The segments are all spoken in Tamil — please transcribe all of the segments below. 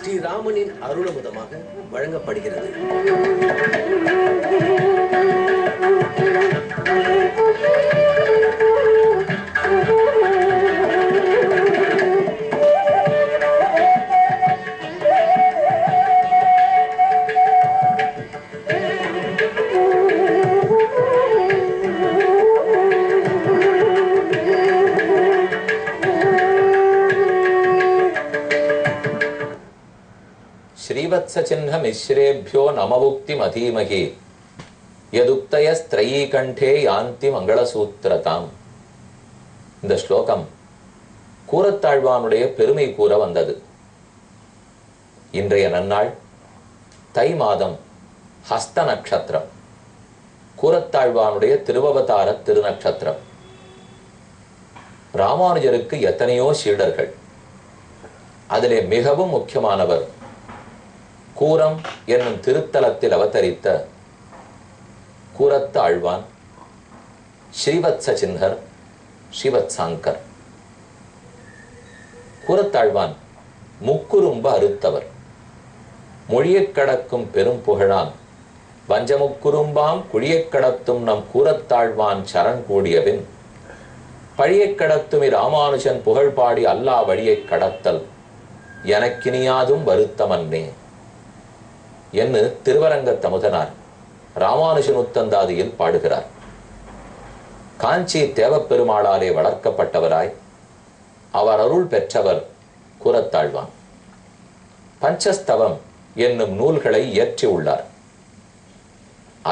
ஸ்ரீராமனின் அருளமுதமாக வழங்கப்படுகிறது. श्रीवत्सचिह्न मिश्रेभ्यो नमवुक्ति मधीमहि यदुक्तयस्त्रयी कंठे यान्ति मंगलसूत्रताम. இந்த ஸ்லோகம் கூரத்தாழ்வானுடைய பெருமை கூற வந்தது. இன்றைய நன்னாள் தை மாதம் ஹஸ்த நட்சத்திரம், கூரத்தாழ்வானுடைய திருவவதார திருநட்சத்திரம். ராமானுஜருக்கு எத்தனையோ சீடர்கள், அதிலே மிகவும் முக்கியமானவர் கூரம் என்னும் திருத்தலத்தில் அவதரித்த கூரத்த ஆழ்வான், ஸ்ரீவத்ச சின்ஹர், ஸ்ரீவத்சாங்கர். கூரத்தாழ்வான் முக்குறும்ப அறுத்தவர். மொழியக் கடக்கும் பெரும் புகழான் வஞ்சமுக்குறும்பாம் குழியக் கடத்தும் நம் கூரத்தாழ்வான் சரண் கூடியபின் பழியக் கடத்துமி ராமானுஜன் புகழ் பாடி அல்லா வழியைக் கடத்தல் எனக்கினியாதும் வருத்தமன்னே என்று திருவரங்க தமுதனார் ராமானுஜன் உத்தந்தாதியில் பாடுகிறார். காஞ்சி தேவப்பெருமாளாலே வளர்க்கப்பட்டவராய் அவர் அருள் பெற்றவர் கூரத்தாழ்வான். பஞ்சஸ்தவம் என்னும் நூல்களை இயற்றியுள்ளார்.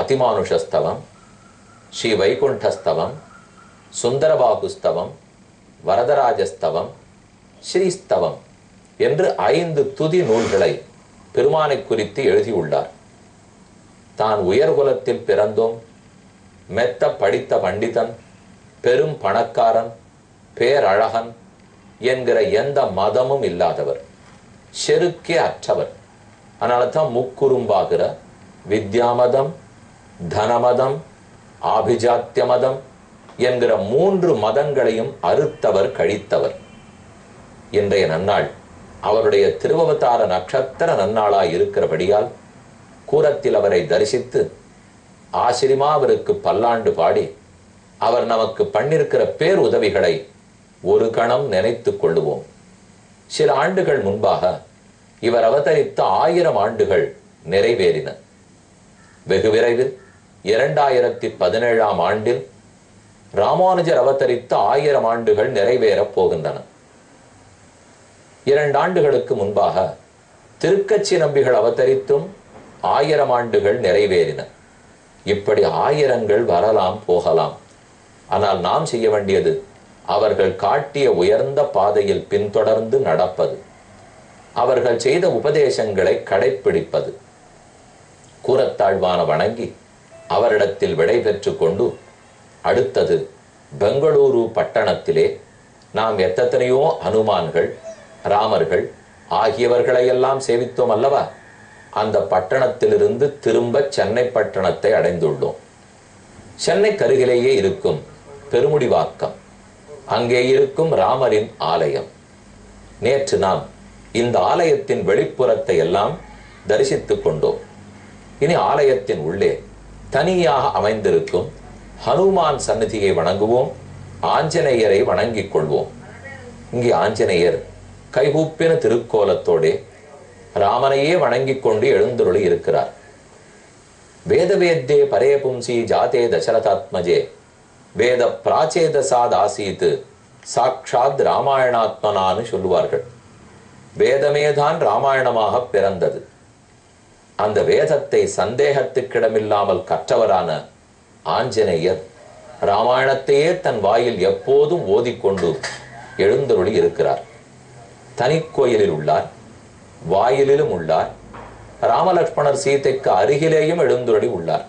அதிமானுஷஸ்தவம், ஸ்ரீ வைகுண்டஸ்தவம், சுந்தரபாகுஸ்தவம், வரதராஜஸ்தவம், ஸ்ரீஸ்தவம் என்று 5 துதி நூல்களை பெருமானை குறித்து எழுதியுள்ளார். தான் உயர்குலத்தில் பிறந்தோம், மெத்த படித்த பண்டிதன், பெரும் பணக்காரன், பேரழகன் என்கிற எந்த மதமும் இல்லாதவர், செருக்கே அற்றவர். அதனால தான் முக்குறும்பாகிற வித்யாமதம், தனமதம், ஆபிஜாத்திய மதம் என்கிற 3 மதங்களையும் அறுத்தவர், கழித்தவர். இன்றைய நன்னாள் அவருடைய திருவவதார நட்சத்திர நன்னாளாய் இருக்கிறபடியால் கூரத்தில் அவரை தரிசித்து ஆசிரிமா அவருக்கு பல்லாண்டு பாடி அவர் நமக்கு பண்ணிருக்கிற பேர் உதவிகளை ஒரு கணம் நினைத்துக் கொள்ளுவோம். சில ஆண்டுகள் முன்பாக இவர் அவதரித்த 1000 ஆண்டுகள் நிறைவேறின. வெகு விரைவில் 2017 ஆண்டில் ராமானுஜர் அவதரித்த 1000 ஆண்டுகள் நிறைவேறப் போகின்றன. 2 ஆண்டுகளுக்கு முன்பாக திருக்கச்சி நம்பிகள் அவதரித்தும் 1000 ஆண்டுகள் நிறைவேறின. இப்படி 1000கள் வரலாம் போகலாம். ஆனால் நாம் செய்ய வேண்டியது அவர்கள் காட்டிய உயர்ந்த பாதையில் பின்தொடர்ந்து நடப்பது, அவர்கள் செய்த உபதேசங்களை கடைப்பிடிப்பது. கூரத்தாழ்வான வணங்கி அவரிடத்தில் விடை பெற்று கொண்டு அடுத்தது பெங்களூரு பட்டணத்திலே நாம் எத்தனையோ ஹனுமான்கள், ராமர்கள் ஆகியவர்களையெல்லாம் சேவித்தோம் அல்லவா? அந்த பட்டணத்திலிருந்து திரும்ப சென்னை பட்டணத்தை அடைந்துள்ளோம். சென்னை கருகிலேயே இருக்கும் பெருமுடிவாக்கம், அங்கே இருக்கும் ராமரின் ஆலயம். நேற்று நாம் இந்த ஆலயத்தின் வெளிப்புறத்தை எல்லாம் தரிசித்துக் கொண்டோம். இனி ஆலயத்தின் உள்ளே தனியாக அமைந்திருக்கும் ஹனுமான் சந்நிதியை வணங்குவோம், ஆஞ்சநேயரை வணங்கிக் கொள்வோம். இங்கே ஆஞ்சநேயர் கைகூப்பின திருக்கோலத்தோடே ராமனையே வணங்கிக் கொண்டு எழுந்தருளி இருக்கிறார். வேதவேத்தே பரே பும்சி ஜாதே தசரதாத்மஜே வேத பிராச்சேதசாத் ஆசீத் சாக்ஷாத் ராமாயணாத்மனான்னு சொல்லுவார்கள். வேதமேதான் ராமாயணமாக பிறந்தது. அந்த வேதத்தை சந்தேகத்துக்கிடமில்லாமல் கற்றவரான ஆஞ்சநேயர் ராமாயணத்தையே தன் வாயில் எப்போதும் ஓதிக்கொண்டு எழுந்தருளி இருக்கிறார். தனிக்கோயிலில் உள்ளார், வாயிலிலும் உள்ளார், ராமலட்சுமணர் சீதைக்கு அருகிலேயும் எழுந்தருளி உள்ளார்.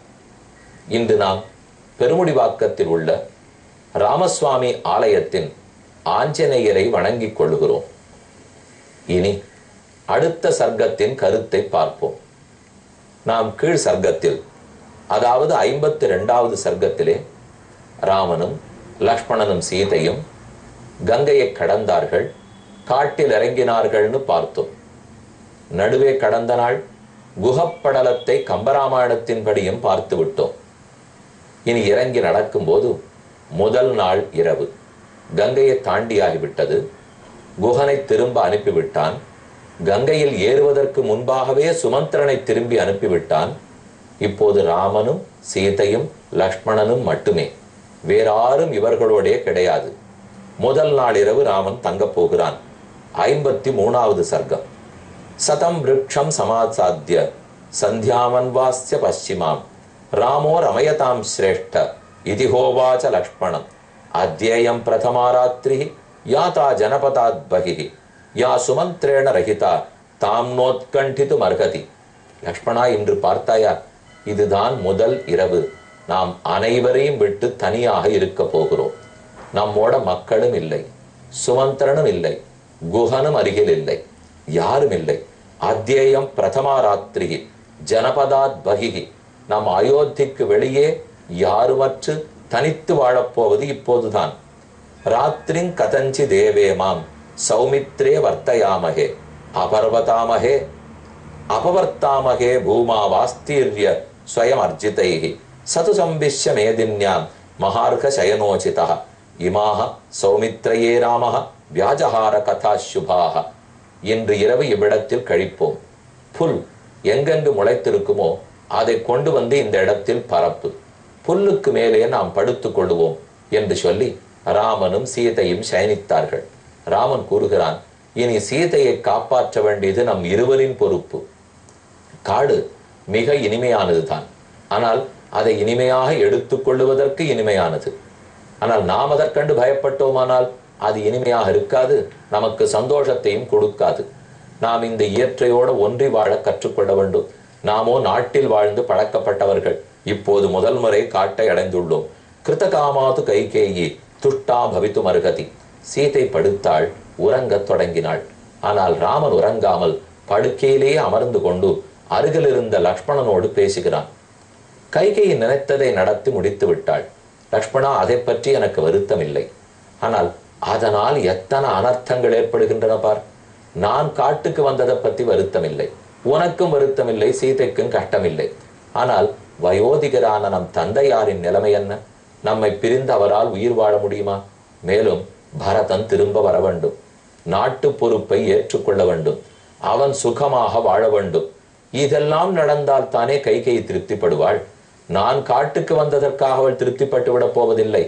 இன்று நாம் பெருமுடிவாக்கத்தில் உள்ள ராமசுவாமி ஆலயத்தின் ஆஞ்சநேயரை வணங்கிக் கொள்ளுகிறோம். இனி அடுத்த சர்க்கத்தின் கருத்தை பார்ப்போம். நாம் கீழ் சர்க்கத்தில், அதாவது 52வது சர்க்கத்திலே ராமனும் லக்ஷ்மணனும் சீதையும் கங்கையை கடந்தார்கள், காட்டில் இறங்கினார்கள்னு பார்த்தோம். நடுவே கடந்த நாள் குஹப்படலத்தை கம்பராமாயணத்தின்படியும் பார்த்து விட்டோம். இனி இறங்கி நடக்கும்போது முதல் நாள் இரவு கங்கையை தாண்டியாகிவிட்டது. குஹனை திரும்ப அனுப்பிவிட்டான். கங்கையில் ஏறுவதற்கு முன்பாகவே சுமந்திரனை திரும்பி அனுப்பிவிட்டான். இப்போது ராமனும் சீதையும் லக்ஷ்மணனும் மட்டுமே, வேறாரும் இவர்களோடே கிடையாது. முதல் நாள் இரவு ராமன் தங்கப் போகிறான். 53வது சர்க்கம். சதம் விருக்ஷம் சமாசாத்திய சந்தியாமன்வாஸ்ய பశ్చిமாம் ராமோ ரமயதாம் ஸ்ரேஷ்ட இதிஹோவாச்ச லக்ஷ்மணம் அத்யேயம் பிரதமா ராத்திரி யாதா ஜனபதாத் பகிஹி யா சுமந்திரேண ரஹிதா தாம் நோத்கண்டித்து மர்கதி. லக்ஷ்மணா, இன்று பார்த்தாயா, இதுதான் முதல் இரவு. நாம் அனைவரையும் விட்டு தனியாக இருக்க போகிறோம். நம்மோட மக்களும் இல்லை, சுமந்திரனும் இல்லை, குஹனும் அருகில் இல்லை, யாரும் இல்லை. அத்யேயம் பிரதமா ராத்திரி ஜனபதாத் பகிஹி, நாம் அயோத்திக்கு வெளியே யாருமற்று தனித்து வாழப்போவது இப்போதுதான். ராத்திரிங் கதஞ்சி தேவேமாம் சௌமித்ரே வர்த்தயாமகே அபர்வதாமகே அபவர்த்தாமகே பூமா வாஸ்தீர்ய ஸ்வயம் அர்ஜிதைஹி சது சம்பிஷ்ய மேதின்யாம் மகார்க சயனோசிதா இமாக சௌமித்ரயே ராமஹ வியாஜஹார கதா சுபாக. இன்று இரவு இவ்விடத்தில் கழிப்போம். புல் எங்கெங்கு முளைத்திருக்குமோ அதை கொண்டு வந்து இந்த இடத்தில் பரப்பு. புல்லுக்கு மேலே நாம் படுத்துக் கொள்ளுவோம் என்று சொல்லி ராமனும் சீதையும் சயனித்தார்கள். ராமன் கூறுகிறான், இனி சீதையை காப்பாற்ற வேண்டியது நம் இருவரின் பொறுப்பு. காடு மிக இனிமையானதுதான், ஆனால் அதை இனிமையாக எடுத்துக்கொள்ளுவதற்கு இனிமையானது. ஆனால் நாம் அதற்கண்டு பயப்பட்டோமானால் அது இனிமையாக இருக்காது, நமக்கு சந்தோஷத்தையும் கொடுக்காது. நாம் இந்த இயற்கையோடு ஒன்றி வாழ கற்றுக்கொள்ள வேண்டும். நாமோ நாட்டில் வாழ்ந்து பழக்கப்பட்டவர்கள். இப்போது முதல் முறை காட்டை அடைந்துள்ளோம். கிருத்தகாமாது கைகேயி துஷ்டா பவித்து மருகதி. சீதை படுத்தாள், உறங்கத் தொடங்கினாள். ஆனால் ராமன் உறங்காமல் படுக்கையிலேயே அமர்ந்து கொண்டு அருகில் இருந்த லக்ஷ்மணனோடு பேசுகிறான். கைகேயி நினைத்ததை நடத்தி முடித்து விட்டாள். லக்ஷ்மணா, அதை பற்றி எனக்கு வருத்தம் இல்லை. ஆனால் அதனால் எத்தனை அனர்த்தங்கள் ஏற்படுகின்றன பார். நான் காட்டுக்கு வந்ததை பற்றி வருத்தம் இல்லை, உனக்கும் வருத்தம் இல்லை, சீதைக்கும் கஷ்டமில்லை. ஆனால் வயோதிகரான நம் தந்தையாரின் நிலைமை என்ன? நம்மை பிரிந்து அவரால் உயிர் வாழ முடியுமா? மேலும் பரதன் திரும்ப வர வேண்டும், நாட்டு பொறுப்பை ஏற்றுக்கொள்ள வேண்டும், அவன் சுகமாக வாழ வேண்டும். இதெல்லாம் நடந்தால் தானே கைகேயி திருப்திப்படுவாள். நான் காட்டுக்கு வந்ததற்காக அவள் திருப்திப்பட்டு விட போவதில்லை.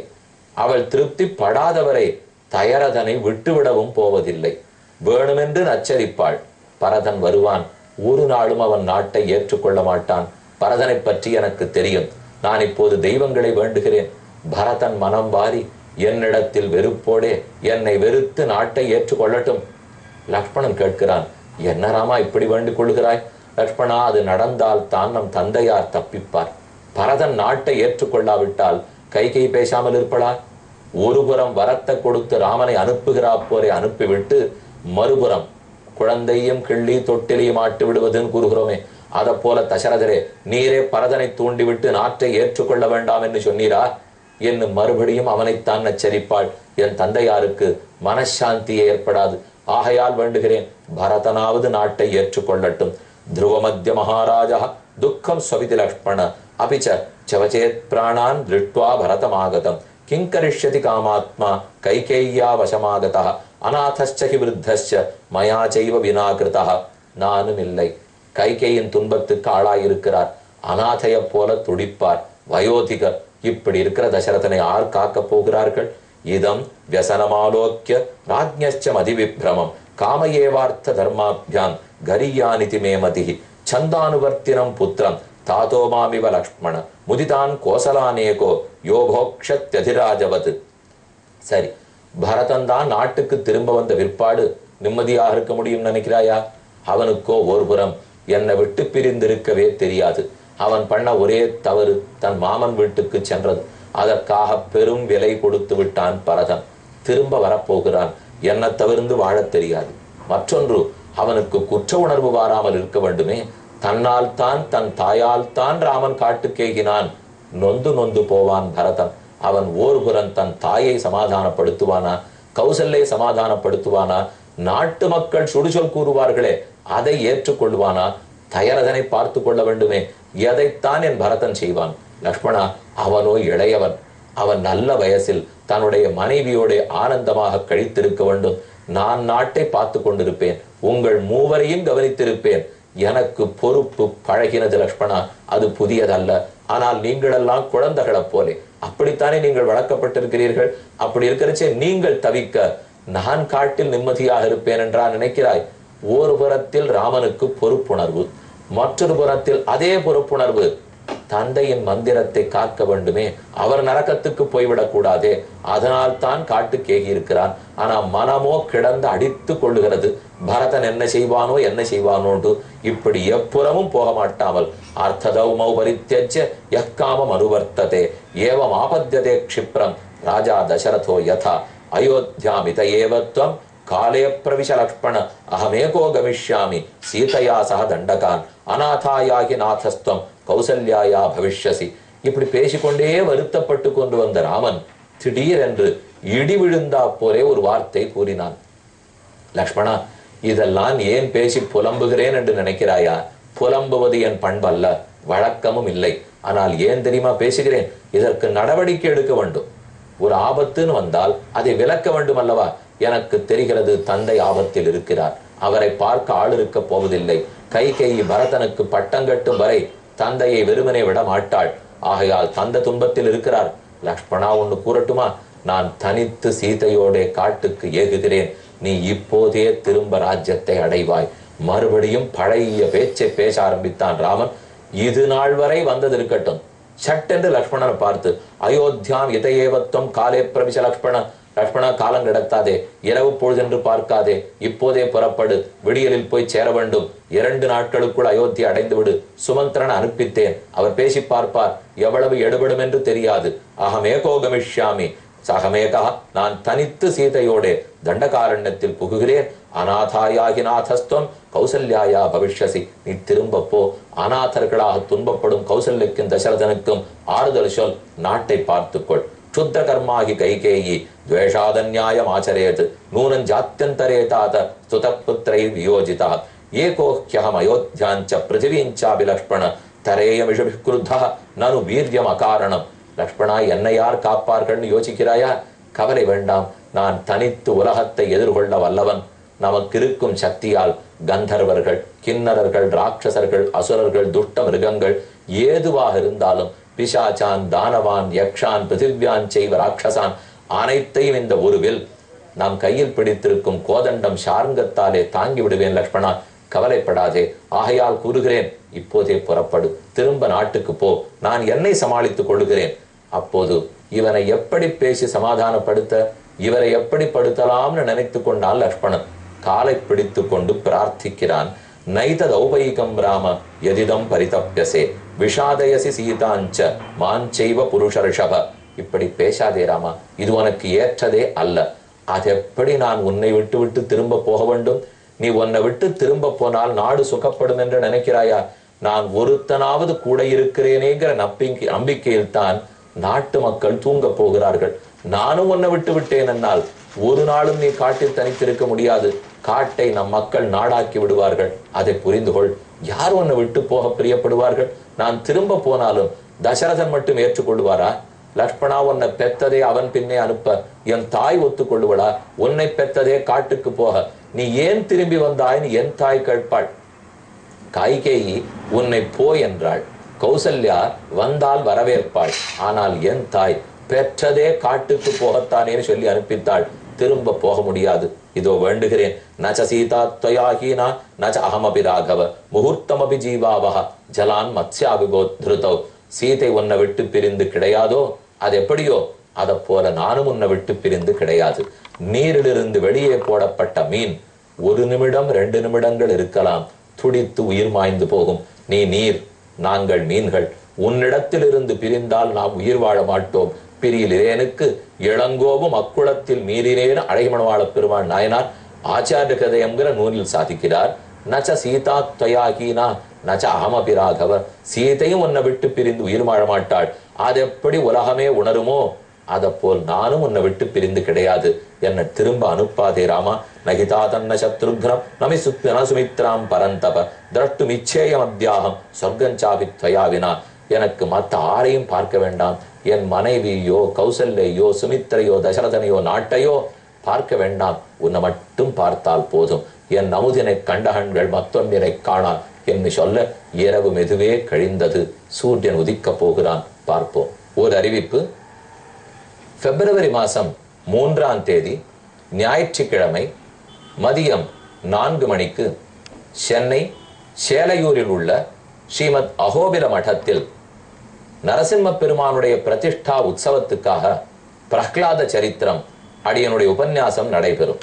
அவள் திருப்திப்படாதவரை தயரதனை விட்டுவிடவும் போவதில்லை. வேணுமென்று நச்சரிப்பாள். பரதன் வருவான், ஒரு நாளும் அவன் நாட்டை ஏற்றுக்கொள்ள மாட்டான். பரதனை பற்றி எனக்கு தெரியும். நான் இப்போது தெய்வங்களை வேண்டுகிறேன். பரதன் மனம் வாரி என்னிடத்தில் வெறுப்போடே என்னை வெறுத்து நாட்டை ஏற்றுக்கொள்ளட்டும். லக்ஷ்மணன் கேட்கிறான், என்ன ராமா இப்படி வேண்டிக் கொள்கிறாய்? லக்ஷ்மணா, அது நடந்தால் தான் நம் தந்தையார் தப்பிப்பார். பரதன் நாட்டை ஏற்றுக்கொள்ளாவிட்டால் கைகை பேசாமல் இருப்படா. ஒருபுறம் வரத்தை கொடுத்து ராமனை அனுப்புகிறா போரை அனுப்பிவிட்டு மறுபுறம் குழந்தையும் கிள்ளி தொட்டிலையும் ஆட்டு விடுவதுன்னு கூறுகிறோமே, அதை போல தசரதரே, நீரே பரதனை தூண்டிவிட்டு நாட்டை ஏற்றுக்கொள்ள வேண்டாம் என்று சொன்னீரா என்று மறுபடியும் அவனைத்தான் நச்சரிப்பாள். என் தந்தையாருக்கு மனசாந்தியே ஏற்படாது. ஆகையால் வேண்டுகிறேன், பரதனாவது நாட்டை ஏற்றுக்கொள்ளட்டும். த்ருவமத்திய மகாராஜா துக்கம் ஸ்வவிதி லக்ஷ்மண அபிச்ச சவச்சேத் பிராணான் திருஷ்டுவா பரதமாகதம் கிங்கரிஷ்யதி காமாத்மா கைகேய்யா வசமாகதா அநாதஸ்சகி விருத்தஸ்ச மயா செய்வ வினாகிருதா. நானும் இல்லை, கைகேயின் துன்பத்துக்கு ஆளாயிருக்கிறார். அநாதைய போல துடிப்பார், வயோதிகர். இப்படி இருக்கிற தசரதனை யார் காக்க போகிறார்கள்? இதம் வியசனமாலோக்கிய ராஜ்ஞச்ச மதிவிப்ரமம் காமயேவார்த்த தர்மாபியாம் கரியானிதி மேமதி சந்தானுவர்த்தினம் புத்திரம் தாத்தோமாமிவ லக்ஷ்மண முதிதான் கோசலானேகோ யோகோக்ஷத்யதிராஜவது. சரி, பரதன் தான் நாட்டுக்கு திரும்ப வந்த விற்பாடு நிம்மதியாக இருக்க முடியும் நினைக்கிறாயா? அவனுக்கோ ஒரு புறம் என்னை விட்டு பிரிந்திருக்கவே தெரியாது. அவன் பண்ண ஒரே தவறு தன் மாமன் வீட்டுக்கு சென்றது. அதற்காக பெரும் விலை கொடுத்து விட்டான் பரதன். திரும்ப வரப்போகிறான், என்னை தவிர்ந்து வாழத் தெரியாது. மற்றொன்று, அவனுக்கு குற்ற உணர்வு வாராமல் இருக்க வேண்டுமே. தன்னால் தான் தன் தாயால் தான் ராமன் காட்டுக்கேகினான். நொந்து நொந்து போவான் பரதன். அவன் ஓர்புறன் தன் தாயை சமாதானப்படுத்துவானா? கௌசல்யை சமாதானப்படுத்துவானா? நாட்டு மக்கள் சுடுசொல் கூறுவார்களே, அதை ஏற்றுக்கொள்வானா? தயரதனை பார்த்து கொள்ள வேண்டுமே. எதைத்தான் என் பரதன் செய்வான்? லக்ஷ்மணா, அவனோ இளையவன். அவன் நல்ல வயசில் தன்னுடைய மனைவியோட ஆனந்தமாக கழித்திருக்க வேண்டும். நான் நாட்டை பார்த்து கொண்டிருப்பேன், உங்கள் மூவரையும் கவனித்திருப்பேன். எனக்கு பொறுப்பு பழகினது லக்ஷ்மணா, அது புதியதல்ல. ஆனால் நீங்களெல்லாம் குழந்தைகளை போலே அப்படித்தானே நீங்கள் வளர்க்கப்பட்டிருக்கிறீர்கள். அப்படி இருக்கிறச்சே நீங்கள் தவிக்க நான் காட்டில் நிம்மதியாக இருப்பேன் என்றா நினைக்கிறாய்? ஒரு புறத்தில் ராமனுக்கு பொறுப்புணர்வு, மற்றொரு புறத்தில் அதே பொறுப்புணர்வு தந்தையின் மந்திரத்தை காக்க வேண்டுமே, அவர் நரகத்துக்கு போய்விடக் கூடாதே. அதனால் தான் காட்டுக்கேகி இருக்கிறான். ஆனா மனமோ கிடந்து அடித்து கொள்ளுகிறது. பரதன் என்ன செய்வானோ என்ன செய்வானோண்டு இப்படி எப்புறமும் போக மாட்டாமல் அர்த்ததௌமௌ பரித்யஜ்ய யக்காமம் அனுவர்த்ததே ஏவம் ஆபத்யதே க்ஷிப்ரம் ராஜா தசரதோ யதா அயோத்யாமித ஏவத்வம் காலே பிரவிஷ லக்ஷ்மண அகமேகோ கமிஷ்யாமி சீதையா சக தண்டகான் அநாதாயாகி நாதஸ்துவம் கௌசல்யாயா பவிஷ்யசி. இப்படி பேசிக்கொண்டே வருத்தப்பட்டு கொண்டு வந்த ராமன் திடீரென்று இடி விழுந்தா போலே ஒரு வார்த்தை கூறினான். லக்ஷ்மணா, இதெல்லாம் ஏன் பேசி புலம்புகிறேன் என்று நினைக்கிறாயா? புலம்புவது என் பண்பல்ல, வழக்கமும் இல்லை. ஆனால் ஏன் தெரியுமா பேசுகிறேன்? இதற்கு நடவடிக்கை எடுக்க வேண்டும். ஒரு ஆபத்துன்னு வந்தால் அதை விலக்க வேண்டும் அல்லவா? எனக்கு தெரிகிறது தந்தை ஆபத்தில் இருக்கிறார். அவரை பார்க்க ஆள் இருக்க போவதில்லை. கைகேயி பரதனுக்கு பட்டங்கட்டும் வரை தந்தையை வெறுமனே விட மாட்டாள். ஆகையால் தந்தை துன்பத்தில் இருக்கிறார். லக்ஷ்மணா, ஒன்னு கூறட்டுமா? நான் தனித்து சீதையோட காட்டுக்கு ஏகுகிறேன். நீ இப்போதே திரும்ப ராஜ்யத்தை அடைவாய். மறுபடியும் பழைய பேச்சை பேச ஆரம்பித்தான் ராமன். இது நாள் வரை வந்தது இருக்கட்டும். சட்டென்று லக்ஷ்மணனை பார்த்து அயோத்தியாம் இதயேவத்வம் காலே பிரவிஷ லக்ஷ்மண. லக்ஷ்மணா, காலம் கிடத்தாதே, இரவு பொழுதென்று பார்க்காதே, இப்போதே புறப்படு. விடியலில் போய் சேர வேண்டும். 2 நாட்களுக்குள் அயோத்தியை அடைந்து விடு. சுமந்திரன் அனுப்பித்தேன், அவர் பேசி பார்ப்பார். எவ்வளவு எடுபடும் என்று தெரியாது. அகமேகோ கமிஷ்யாமி சகமேகா, நான் தனித்து சீதையோட தண்டகாரண்யத்தில் புகுகிறேன். அநாதாயாகி நாதஸ்துவம் கௌசல்யாயா பவிஷ்யசி. நீ திரும்ப போ. அநாதர்களாக துன்பப்படும் கௌசல்யக்கும் தசரதனுக்கும் ஆறுதல் சொல். நாட்டை பார்த்துக்கொள். க்ஷுத்ர கர்மாகி கைகேயி துவேஷாதன்யாயம் ஆச்சரேத் நூனன் ஜாத்யந்தரேதாத ஸ்துதபுத்ரை வியோஜிதா ஏகோஹ்யஹம் அயோத்யாஞ்ச பிருத்திவீஞ்சாபி லக்ஷ்மண தரேயமிஷபிः க்ருத்தः நனு வீர்யம் அகாரணம். லக்ஷ்மணா, என்னை யார் காப்பார்கள்னு யோசிக்கிறாயா? கவலை வேண்டாம். நான் தனித்து உலகத்தை எதிர்கொள்ள வல்லவன். நமக்கு இருக்கும் சக்தியால் கந்தர்வர்கள், கிண்ணறர்கள், ராட்சசர்கள், அசுரர்கள், துஷ்ட மிருகங்கள் ஏதுவாக இருந்தாலும் பிசாச்சான், தானவான், யக்ஷான், பிருத்திவ்யான் செய்வ ராட்சசான் அனைத்தையும் இந்த ஒருவில் நாம் கையில் பிடித்திருக்கும் கோதண்டம் சார்ங்கத்தாலே தாங்கி விடுவேன். லக்ஷ்மணா, கவலைப்படாதே. ஆகையால் கூறுகிறேன், இப்போதே புறப்படு. திரும்ப நாட்டுக்கு போ. நான் என்னை சமாளித்துக் கொள்ளுகிறேன். அப்போது இவனை எப்படி பேசி சமாதானப்படுத்த, இவரை எப்படி படுத்தலாம்னு நினைத்து கொண்டால் லக்ஷ்மணன் காலை பிடித்து கொண்டு பிரார்த்திக்கிறான். நைததௌபைகம் ராம யதிதம் பரிதப்யசே விஷாதயசி சீதாஞ்ச மாஞ்சைவ புருஷ ரிஷப. இப்படி பேசாதே ராமா, இது உனக்கு ஏற்றதே அல்ல. அது எப்படி நான் உன்னை விட்டு விட்டு திரும்ப போக வேண்டும்? நீ உன்னை விட்டு திரும்ப போனால் நாடு சுகப்படும் என்று நினைக்கிறாயா? நான் ஒருத்தனாவது கூட இருக்கிறேனேங்கிற நம்பிக்கையில் தான் நாட்டு மக்கள் தூங்க போகிறார்கள். நானும் உன்னை விட்டு விட்டேன் என்னால் ஒரு நாளும் நீ காட்டில் தனித்திருக்க முடியாது. காட்டை நம் மக்கள் நாடாக்கி விடுவார்கள். அதை புரிந்து கொள். யார் உன்னை விட்டு போக பிரியப்படுவார்கள்? நான் திரும்ப போனாலும் தசரதன் மட்டும் ஏற்றுக்கொள்வாரா? லக்ஷ்மணா, உன்னை பெத்ததே அவன் பின்னே அனுப்ப என் தாய் ஒத்துக்கொள்ளுவளா? உன்னை பெத்ததே காட்டுக்கு போக நீ ஏன் திரும்பி வந்தாய்னு என் தாய் கேட்பாள். கைகேயி உன்னை போ என்றாள். கௌசல்யா வந்தால் வரவேற்பாள். ஆனால் என் தாய் பெற்றதே காட்டுக்கு போகத்தானேன்னு சொல்லி அனுப்பித்தாள். திரும்ப போக முடியாது. இதோ வேண்டுகிறேன். நச்ச சீதா துவயாஹீனா நச்ச அகமபி ராகவ முகூர்த்தமபி ஜீவாவஹ ஜலான் மத்ஸ்யாபிபோத்ருதௌ. சீதை உன்னை விட்டு பிரிந்து கிடையாதோ அது எப்படியோ அதை போல நானும் உன்னை விட்டு பிரிந்து கிடையாது. நீரிலிருந்து வெளியே போடப்பட்ட மீன் 1 நிமிடம் 2 நிமிடங்கள் இருக்கலாம், துடித்து உயிர் மாய்ந்து போகும். நீ நீர், நாங்கள் மீன்கள். உன்னிடத்திலிருந்து பிரிந்தால் நாம் உயிர் வாழ மாட்டோம். பிரியிலேனுக்கு இளங்கோவும் அக்குளத்தில் மீறினேன்னு அழகிமணவாள பெருமாள் நாயனார் ஆச்சாரிய கதையங்கிற நூலில் சாதிக்கிறார். நச்ச சீதா துவயாஹீனா நச்ச அகமபி ராகவ. சீதையும் உன்னை விட்டு பிரிந்து உயிர் வாழ மாட்டாள். அது எப்படி உலகமே உணருமோ அத போல் நானும் உன்னை விட்டு பிரிந்து கிடையாது, என்னை திரும்ப அனுப்பாதே ராமா. நகிதா தன்ன சத்ருக்னம் நமி சுமித்ராம் பரந்தப திரஷ்டும் இச்சேயம் அத்தியாகம் சொர்க்கஞ்சாபி துவயாவினா. எனக்கு மற்ற ஆரையும் பார்க்க வேண்டாம், என் மனைவியோ கௌசல்யையோ சுமித்ரையோ தசரதனையோ நாட்டையோ பார்க்க வேண்டாம், உன்னை மட்டும் பார்த்தால் போதும். என் அமுதினை கண்டகன்கள் மத்தொன்னினை காணான் என்று சொல்ல இரவு மெதுவே கழிந்தது. சூரியன் உதிக்கப் போகிறான். பார்ப்போம். ஒரு அறிவிப்பு. பிப்ரவரி மாதம் 3ஆம் தேதி ஞாயிற்றுக்கிழமை மதியம் 4 மணிக்கு சென்னை சேலையூரில் உள்ள ஸ்ரீமத் அகோபில மடத்தில் நரசிம்ம பெருமானுடைய பிரதிஷ்டா உற்சவத்துக்காக பிரஹ்லாத சரித்திரம் அடியனுடைய உபன்யாசம் நடைபெறும்.